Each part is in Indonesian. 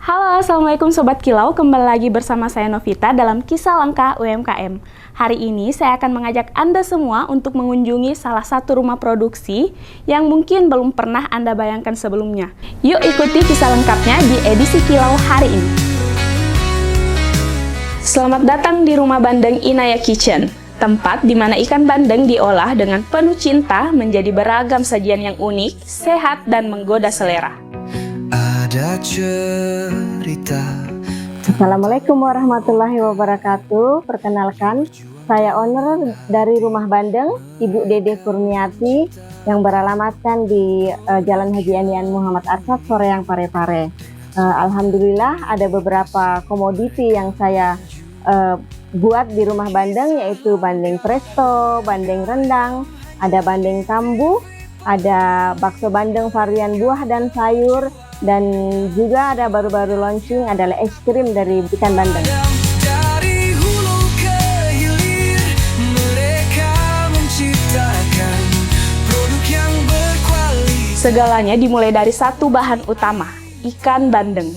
Halo, Assalamualaikum Sobat Kilau, kembali lagi bersama saya Novita dalam Kisah Langka UMKM. Hari ini saya akan mengajak Anda semua untuk mengunjungi salah satu rumah produksi yang mungkin belum pernah Anda bayangkan sebelumnya. Yuk ikuti kisah lengkapnya di edisi Kilau hari ini. Selamat datang di Rumah Bandeng Inaya Kitchen, tempat di mana ikan bandeng diolah dengan penuh cinta menjadi beragam sajian yang unik, sehat, dan menggoda selera. Ada cerita. Assalamualaikum warahmatullahi wabarakatuh. Perkenalkan, saya owner dari Rumah Bandeng, Ibu Dede Kurniati, yang beralamatkan di Jalan Haji Anian Muhammad Arsyad, Soreang, Parepare. Alhamdulillah ada beberapa komoditi yang saya buat di Rumah Bandeng, yaitu bandeng presto, bandeng rendang, ada bandeng kambu, ada bakso bandeng varian buah dan sayur, dan juga ada baru-baru launching adalah es krim dari ikan bandeng. Dari hulu ke hilir, mereka menciptakan produk yang berkualitas. Segalanya dimulai dari satu bahan utama, ikan bandeng.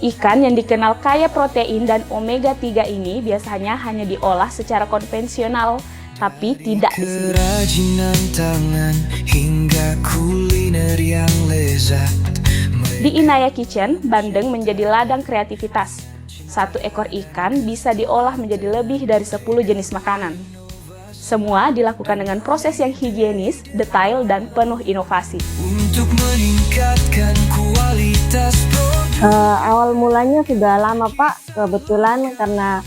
Ikan yang dikenal kaya protein dan omega 3 ini biasanya hanya diolah secara konvensional, tapi tidak di sini. Kerajinan tangan hingga kuliner yang lezat. Di Inaya Kitchen, bandeng menjadi ladang kreativitas. Satu ekor ikan bisa diolah menjadi lebih dari 10 jenis makanan. Semua dilakukan dengan proses yang higienis, detail, dan penuh inovasi. Untuk meningkatkan kualitas produk. Awal mulanya sudah lama Pak, kebetulan karena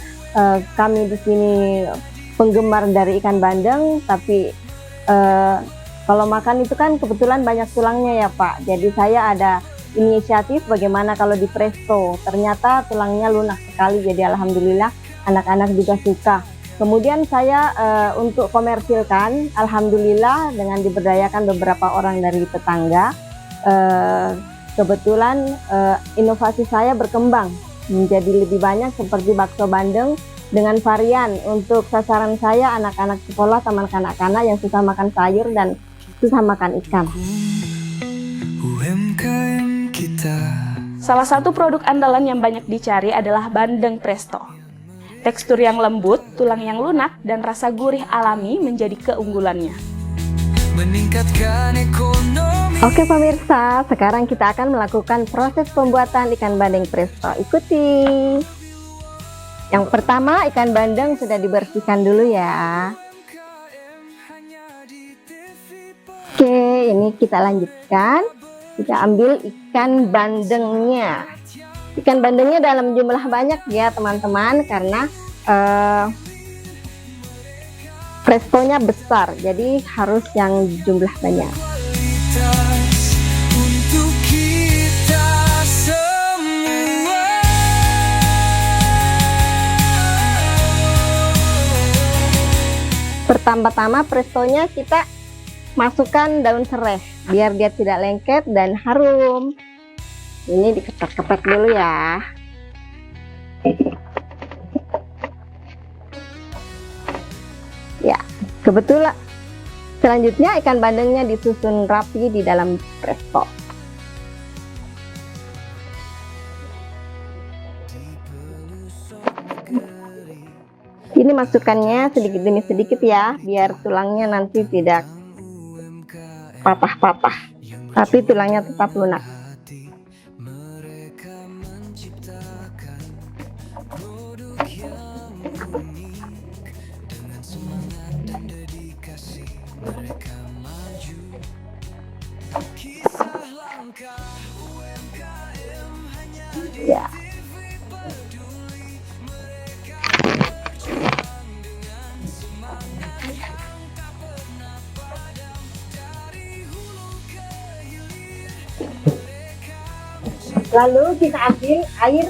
kami di sini penggemar dari ikan bandeng, tapi kalau makan itu kan kebetulan banyak tulangnya ya Pak. Jadi saya ada inisiatif bagaimana kalau di presto, ternyata tulangnya lunak sekali, jadi alhamdulillah anak-anak juga suka. Kemudian saya untuk komersilkan, alhamdulillah dengan diberdayakan beberapa orang dari tetangga, kebetulan inovasi saya berkembang menjadi lebih banyak seperti bakso bandeng dengan varian untuk sasaran saya anak-anak sekolah, taman kanak-kanak yang suka makan sayur dan susah makan ikan. UMKM kita. Salah satu produk andalan yang banyak dicari adalah bandeng presto. Tekstur yang lembut, tulang yang lunak, dan rasa gurih alami menjadi keunggulannya. Meningkatkan ekonomi. Oke pemirsa, sekarang kita akan melakukan proses pembuatan ikan bandeng presto. Ikuti. Yang pertama, ikan bandeng sudah dibersihkan dulu ya. Oke, ini kita lanjutkan. Kita ambil ikan bandengnya. Ikan bandengnya dalam jumlah banyak ya teman-teman, karena prestonya besar, jadi harus yang jumlah banyak. Untuk kita semua. Pertama-tama prestonya kita masukkan daun serai biar dia tidak lengket dan harum. Ini dikeprek-keprek dulu ya. Ya, kebetulan selanjutnya ikan bandengnya disusun rapi di dalam presto. Ini masukannya sedikit demi sedikit ya, biar tulangnya nanti tidak patah-patah, tapi tulangnya tetap lunak. Mereka menciptakan produk yang unik dengan semangat dan dedikasi. Mereka maju. Kisah langkah UMKM hanya di Ya, TV peduli. Mereka berjuang dengan semangat yang tak pernah padam. Dari hulu ke hilir, mereka lalu kita ambil air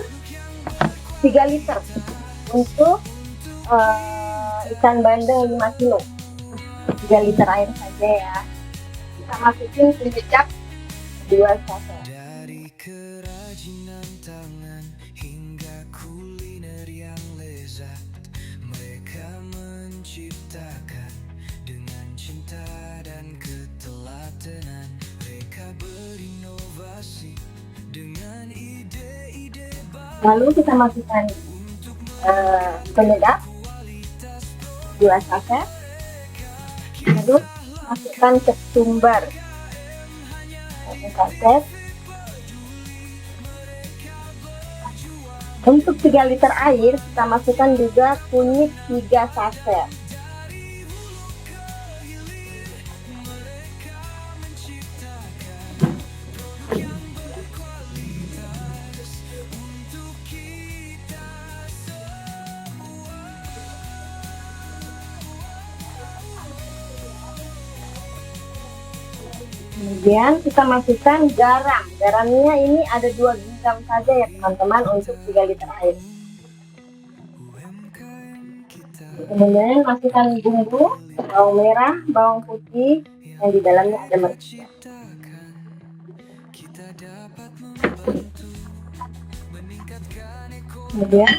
3 liter untuk ikan bandeng 5 kilo. 3 liter air saja ya. Kita masukin sejenak 2 sachet. dari kerajinan tangan hingga kuliner yang lezat. Mereka menciptakan dengan cinta dan ketelatenan. Mereka berinovasi dengan ide-ide Lalu kita masukkan penyedap 2 saset, lalu masukkan ketumbar 1 saset. Untuk 3 liter air kita masukkan juga kunyit 3 saset. Kemudian kita masukkan garam. Garamnya ini ada 2 gram saja ya teman-teman untuk 3 liter air. Kemudian masukkan bumbu, bawang merah, bawang putih, yang di dalamnya ada merica. Kemudian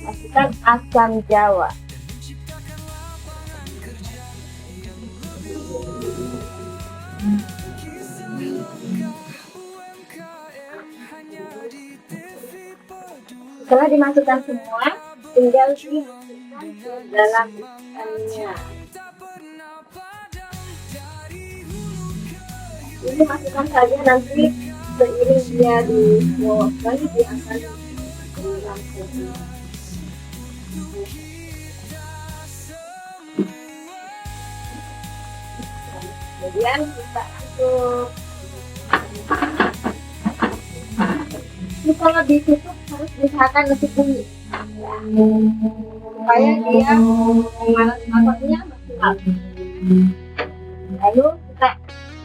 masukkan asam jawa. Setelah dimasukkan semua, tinggal dimasukkan ke dalam ikannya. Ini masukkan saja, nanti seiring dia dimasukkan dia akan langsung. Kemudian kita tutup. Ini kalau ditutup harus diusahakan lebih bunyi supaya dia pemanasan maksimal. Lalu kita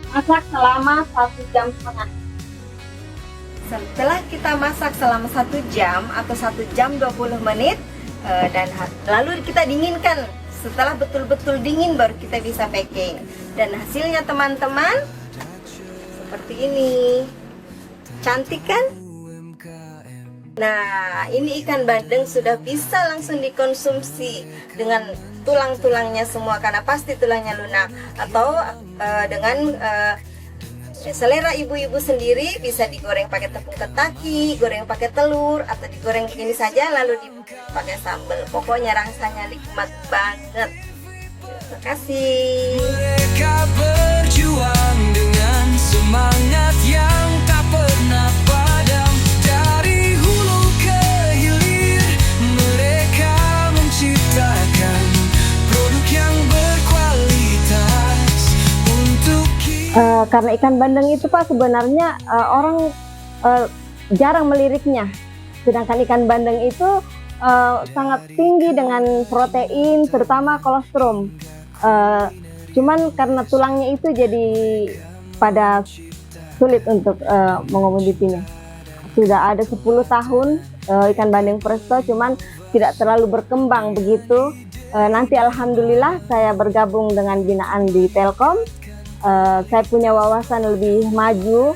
masak selama 1 jam setengah. Setelah kita masak selama 1 jam atau 1 jam 20 menit dan lalu kita dinginkan. Setelah betul-betul dingin baru kita bisa packing. Dan hasilnya teman-teman seperti ini. Cantik kan? Nah, ini ikan bandeng sudah bisa langsung dikonsumsi dengan tulang-tulangnya semua, karena pasti tulangnya lunak. Atau dengan selera ibu-ibu sendiri, bisa digoreng pakai tepung ketaki, goreng pakai telur, atau digoreng begini saja lalu dipakai sambal. Pokoknya rasanya nikmat banget. Terima kasih. Mereka berjuang dengan semangat yang tak pernah padam. Dari hulu ke hilir, mereka menciptakan produk yang berkualitas untuk kita. Karena ikan bandeng itu Pak sebenarnya orang jarang meliriknya, sedangkan ikan bandeng itu sangat tinggi dengan protein, terutama kolostrum. Cuman karena tulangnya itu jadi pada sulit untuk mengomoditinya. Sudah ada 10 tahun ikan bandeng presto, cuman tidak terlalu berkembang begitu. Nanti alhamdulillah saya bergabung dengan binaan di Telkom. Saya punya wawasan lebih maju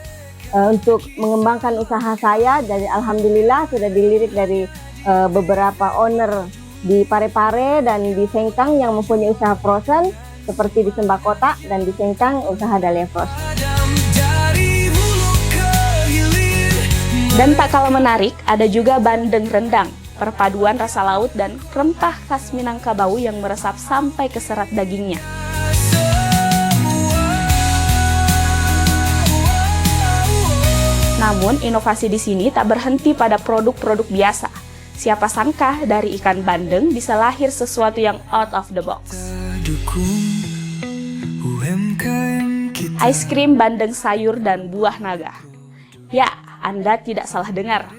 untuk mengembangkan usaha saya. Jadi alhamdulillah sudah dilirik dari beberapa owner di Parepare dan di Sengkang yang mempunyai usaha frozen seperti di Sembakota, dan di Sengkang usaha Dahlia Frost. Dan tak kalah menarik, ada juga bandeng rendang, perpaduan rasa laut dan rempah khas Minangkabau yang meresap sampai ke serat dagingnya. Namun, inovasi di sini tak berhenti pada produk-produk biasa. Siapa sangka dari ikan bandeng bisa lahir sesuatu yang out of the box. Es krim bandeng sayur dan buah naga. Ya, Anda tidak salah dengar.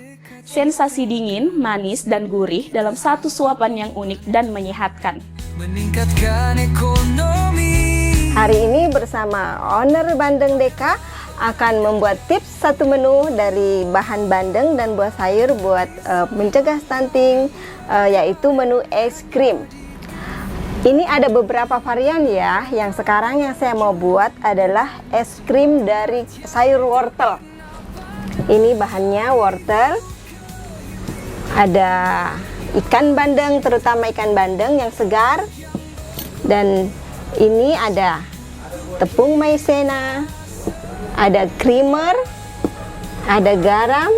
Sensasi dingin, manis, dan gurih dalam satu suapan yang unik dan menyehatkan. Meningkatkan ekonomi. Hari ini bersama owner Bandeng Deka akan membuat tips satu menu dari bahan bandeng dan buah sayur buat mencegah stunting, yaitu menu es krim. Ini ada beberapa varian ya. Yang sekarang yang saya mau buat adalah es krim dari sayur wortel. Ini bahannya wortel, ada ikan bandeng, terutama ikan bandeng yang segar, dan ini ada tepung maizena, ada creamer, ada garam,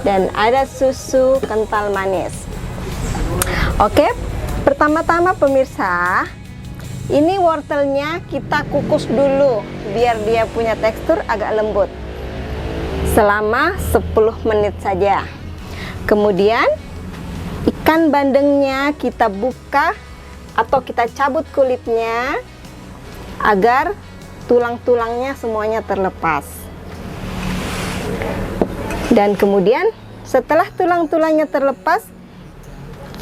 dan ada susu kental manis. Oke, pertama-tama pemirsa, ini wortelnya kita kukus dulu biar dia punya tekstur agak lembut selama 10 menit saja. Kemudian ikan bandengnya kita buka atau kita cabut kulitnya agar tulang-tulangnya semuanya terlepas. Dan kemudian setelah tulang-tulangnya terlepas,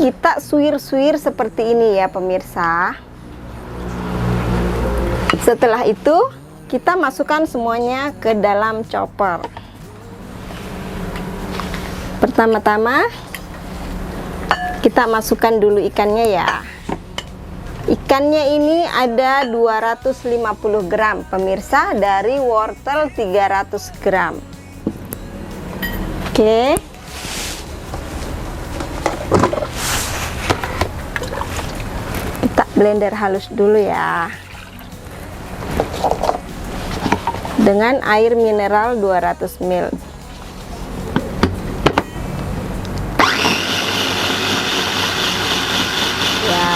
kita suir-suir seperti ini ya pemirsa. Setelah itu kita masukkan semuanya ke dalam chopper. Pertama-tama kita masukkan dulu ikannya ya. Ikannya ini ada 250 gram pemirsa dari wortel 300 gram. Oke. Kita blender halus dulu ya. Dengan air mineral 200 ml. Ya.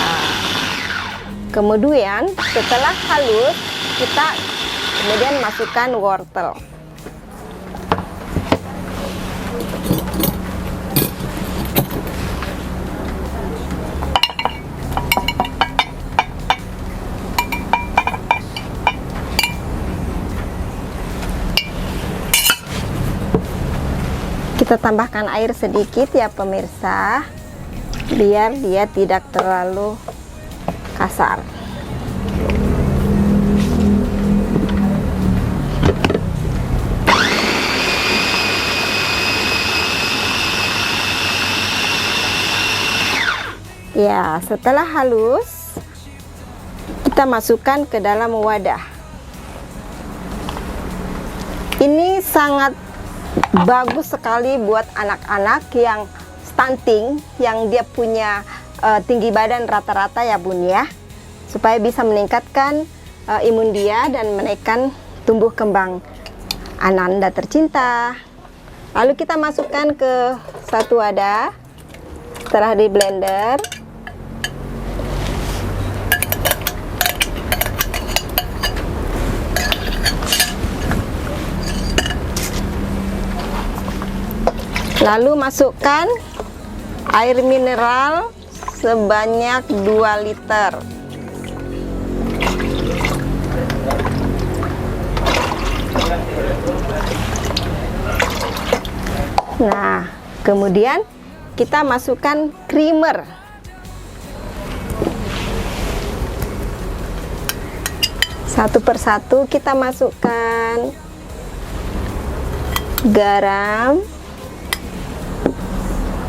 Kemudian setelah halus, kita kemudian masukkan wortel. Kita tambahkan air sedikit ya pemirsa, biar dia tidak terlalu kasar. Ya, setelah halus, kita masukkan ke dalam wadah. Ini sangat bagus sekali buat anak-anak yang stunting, yang dia punya tinggi badan rata-rata ya bun ya, supaya bisa meningkatkan imun dia dan menaikkan tumbuh kembang Ananda tercinta. Lalu kita masukkan ke satu wadah setelah di blender. Lalu masukkan air mineral sebanyak 2 liter. Nah, kemudian kita masukkan creamer. Satu persatu kita masukkan garam.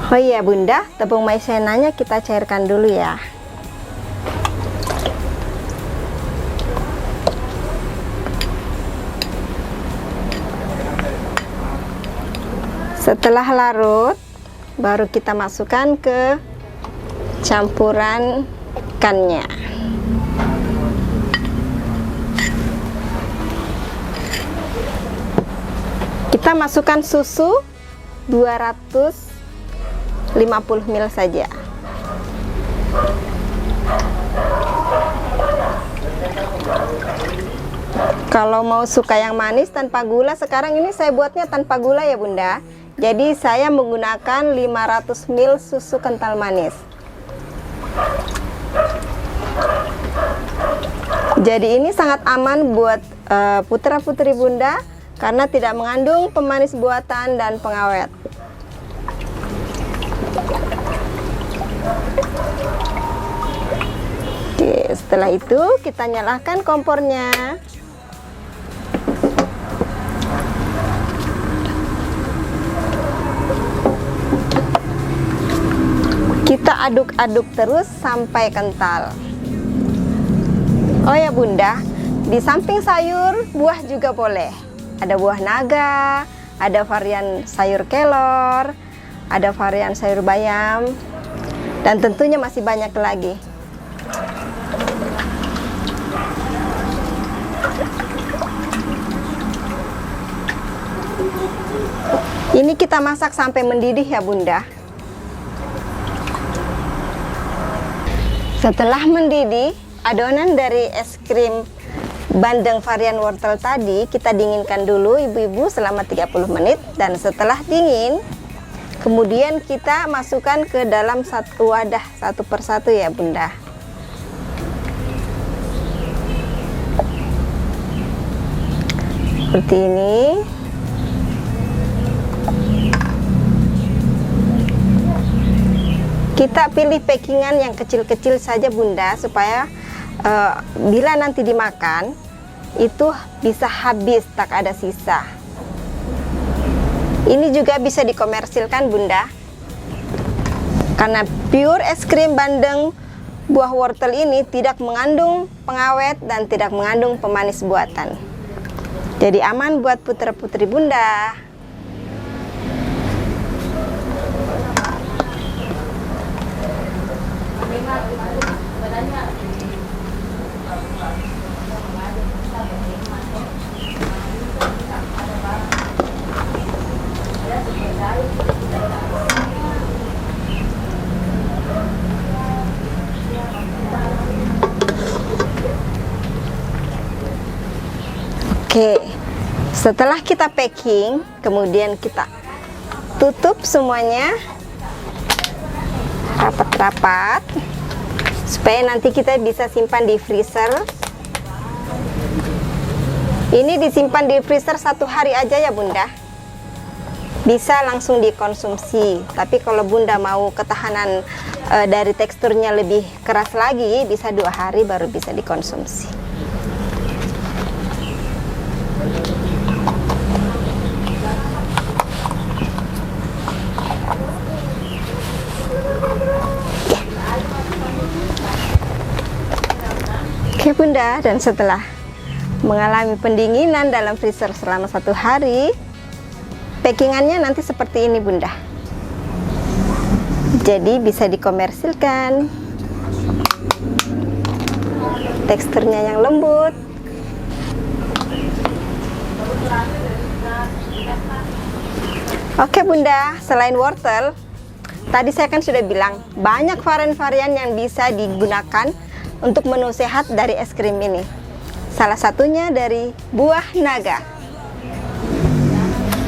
Oh iya bunda, tepung maizenanya kita cairkan dulu ya. Setelah larut, baru kita masukkan ke campuran ikannya. Kita masukkan susu 250 ml saja. Kalau mau suka yang manis tanpa gula, sekarang ini saya buatnya tanpa gula ya bunda. Jadi saya menggunakan 500 ml susu kental manis. Jadi ini sangat aman buat putra-putri bunda karena tidak mengandung pemanis buatan dan pengawet. Oke, setelah itu kita nyalakan kompornya. Kita aduk-aduk terus sampai kental. Oh ya bunda, di samping sayur, buah juga boleh. Ada buah naga, ada varian sayur kelor, ada varian sayur bayam, dan tentunya masih banyak lagi. Ini Ini kita masak sampai mendidih ya Bunda. Setelah mendidih, adonan dari es krim bandeng varian wortel tadi kita dinginkan dulu ibu-ibu selama 30 menit. Dan setelah dingin, kemudian kita masukkan ke dalam satu wadah satu persatu ya Bunda. Seperti ini. Kita pilih packingan yang kecil-kecil saja Bunda, supaya bila nanti dimakan itu bisa habis, tak ada sisa. Ini juga bisa dikomersilkan Bunda, karena pure es krim bandeng buah wortel ini tidak mengandung pengawet dan tidak mengandung pemanis buatan. Jadi aman buat putra-putri Bunda. Oke, setelah kita packing, kemudian kita tutup semuanya rapat-rapat supaya nanti kita bisa simpan di freezer. Ini disimpan di freezer 1 hari aja ya Bunda, bisa langsung dikonsumsi. Tapi kalau Bunda mau ketahanan dari teksturnya lebih keras lagi, bisa 2 hari baru bisa dikonsumsi. Oke Bunda, dan setelah mengalami pendinginan dalam freezer selama 1 hari, packingannya nanti seperti ini Bunda. Jadi bisa dikomersilkan. Teksturnya yang lembut. Oke Bunda, selain wortel, tadi saya kan sudah bilang banyak varian-varian yang bisa digunakan untuk menu sehat dari es krim ini. Salah satunya dari buah naga.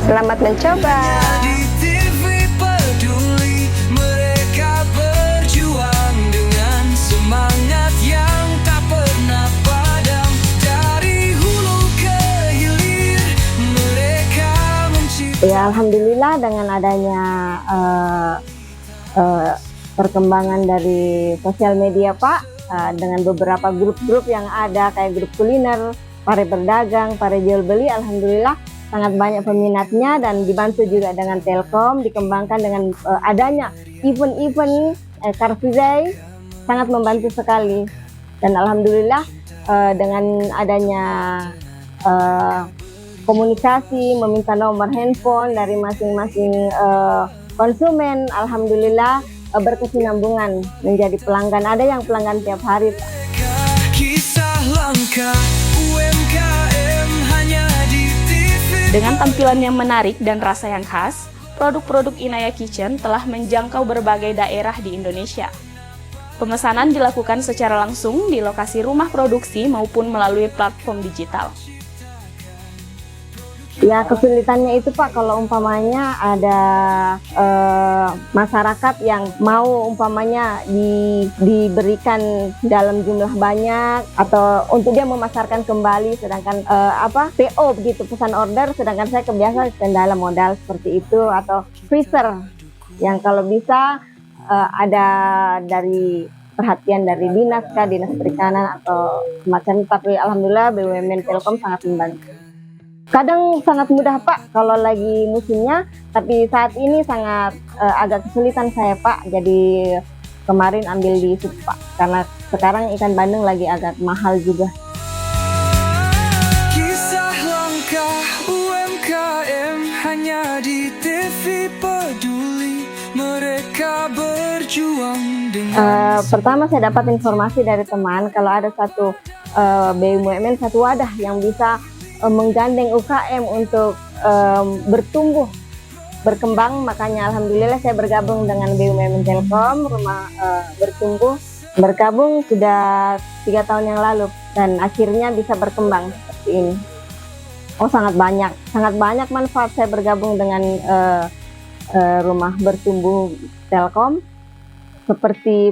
Selamat mencoba. Di TV peduli, mereka berjuang dengan semangat yang tak pernah padam. Dari hulu ke hilir, mereka menciptakan. Ya alhamdulillah dengan adanya perkembangan dari sosial media Pak, dengan beberapa grup-grup yang ada kayak grup kuliner, para berdagang, para jual beli, alhamdulillah sangat banyak peminatnya, dan dibantu juga dengan Telkom, dikembangkan dengan adanya event-event Car Free Day, sangat membantu sekali. Dan alhamdulillah dengan adanya komunikasi, meminta nomor handphone dari masing-masing konsumen, alhamdulillah berkesinambungan menjadi pelanggan. Ada yang pelanggan tiap hari. Kisah langka UMKM hanya di TV. Dengan tampilan yang menarik dan rasa yang khas, produk-produk Inaya Kitchen telah menjangkau berbagai daerah di Indonesia. Pemesanan dilakukan secara langsung di lokasi rumah produksi maupun melalui platform digital. Ya kesulitannya itu Pak, kalau umpamanya ada masyarakat yang mau umpamanya diberikan dalam jumlah banyak, atau untuk dia memasarkan kembali, sedangkan PO begitu, pesan order, sedangkan saya kebiasaan kendala modal seperti itu, atau freezer yang kalau bisa ada dari perhatian dari dinas perikanan atau semacam, tapi alhamdulillah BUMN Telkom sangat membantu. Kadang sangat mudah Pak kalau lagi musimnya, tapi saat ini sangat agak kesulitan saya Pak. Jadi kemarin ambil di sub Pak, karena sekarang ikan bandeng lagi agak mahal juga. Kisah langka UMKM hanya di TV peduli, mereka berjuang dengan. Pertama saya dapat informasi dari teman kalau ada satu BUMN, satu wadah yang bisa menggandeng UKM untuk bertumbuh berkembang, makanya alhamdulillah saya bergabung dengan BUMN Telkom Rumah Bertumbuh. Bergabung sudah 3 tahun yang lalu dan akhirnya bisa berkembang seperti ini. Oh, sangat banyak manfaat saya bergabung dengan Rumah Bertumbuh Telkom. Seperti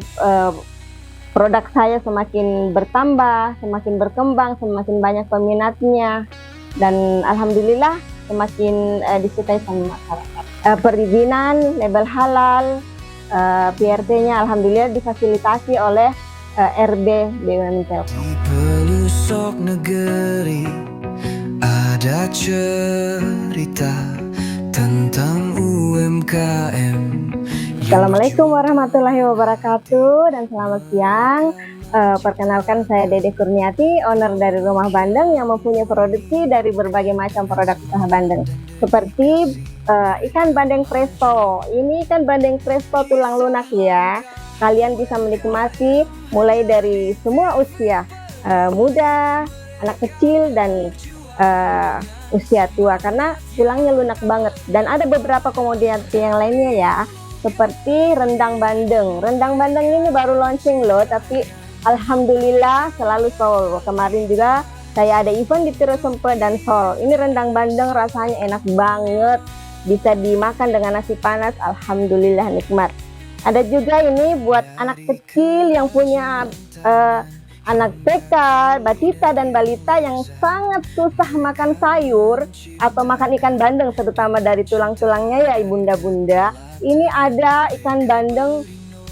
produk saya semakin bertambah, semakin berkembang, semakin banyak peminatnya, dan alhamdulillah semakin disukai sama masyarakat. Perizinan, label halal, PRT-nya alhamdulillah difasilitasi oleh RB BUMN Telkom. Di pelosok negeri ada cerita tentang UMKM. Assalamualaikum warahmatullahi wabarakatuh dan selamat siang. Perkenalkan, saya Dede Kurniati, owner dari Rumah Bandeng yang mempunyai produksi dari berbagai macam produk usaha bandeng. Seperti ikan bandeng presto. Ini ikan bandeng presto tulang lunak ya. Kalian bisa menikmati mulai dari semua usia, muda, anak kecil, dan usia tua karena tulangnya lunak banget. Dan ada beberapa komoditi yang lainnya ya, seperti rendang bandeng. Rendang bandeng ini baru launching loh, tapi alhamdulillah selalu sold. Kemarin juga saya ada event di Tirosempe dan sold. Ini rendang bandeng rasanya enak banget, bisa dimakan dengan nasi panas, alhamdulillah nikmat. Ada juga ini buat anak kecil yang punya anak TK, batita, dan balita yang sangat susah makan sayur atau makan ikan bandeng, terutama dari tulang-tulangnya ya ibunda-bunda. Ini ada ikan bandeng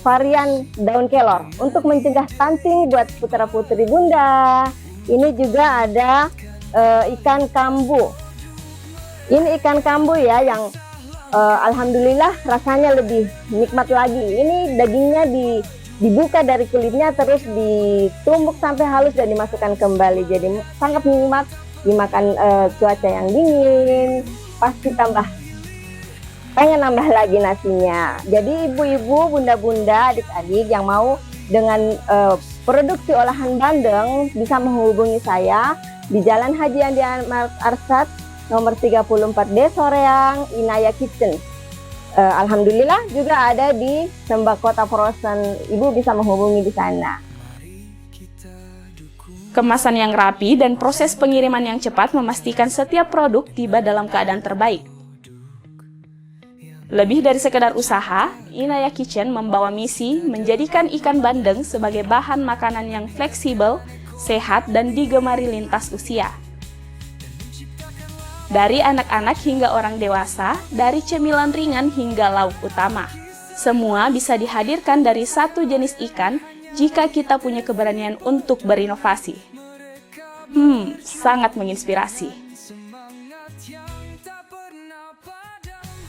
varian daun kelor untuk mencegah stunting buat putra-putri bunda. Ini juga ada ikan kambu. Ini ikan kambu ya yang alhamdulillah rasanya lebih nikmat lagi. Ini dagingnya dibuka dari kulitnya terus ditumbuk sampai halus dan dimasukkan kembali. Jadi sangat nikmat dimakan cuaca yang dingin. Pasti pengen nambah lagi nasinya. Jadi ibu-ibu, bunda-bunda, adik-adik yang mau dengan produksi olahan bandeng bisa menghubungi saya di Jalan Haji Andi Arsat nomor 34D Soreang, Inaya Kitchen. Alhamdulillah juga ada di Sembakota Frozen. Ibu bisa menghubungi di sana. Kemasan yang rapi dan proses pengiriman yang cepat memastikan setiap produk tiba dalam keadaan terbaik. Lebih dari sekedar usaha, Inaya Kitchen membawa misi menjadikan ikan bandeng sebagai bahan makanan yang fleksibel, sehat, dan digemari lintas usia. Dari anak-anak hingga orang dewasa, dari cemilan ringan hingga lauk utama. Semua bisa dihadirkan dari satu jenis ikan jika kita punya keberanian untuk berinovasi. Sangat menginspirasi.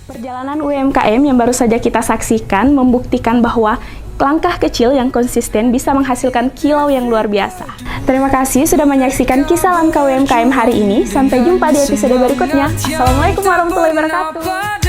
Perjalanan UMKM yang baru saja kita saksikan membuktikan bahwa langkah kecil yang konsisten bisa menghasilkan kilau yang luar biasa. Terima kasih sudah menyaksikan kisah langkah UMKM hari ini. Sampai jumpa di episode berikutnya. Assalamualaikum warahmatullahi wabarakatuh.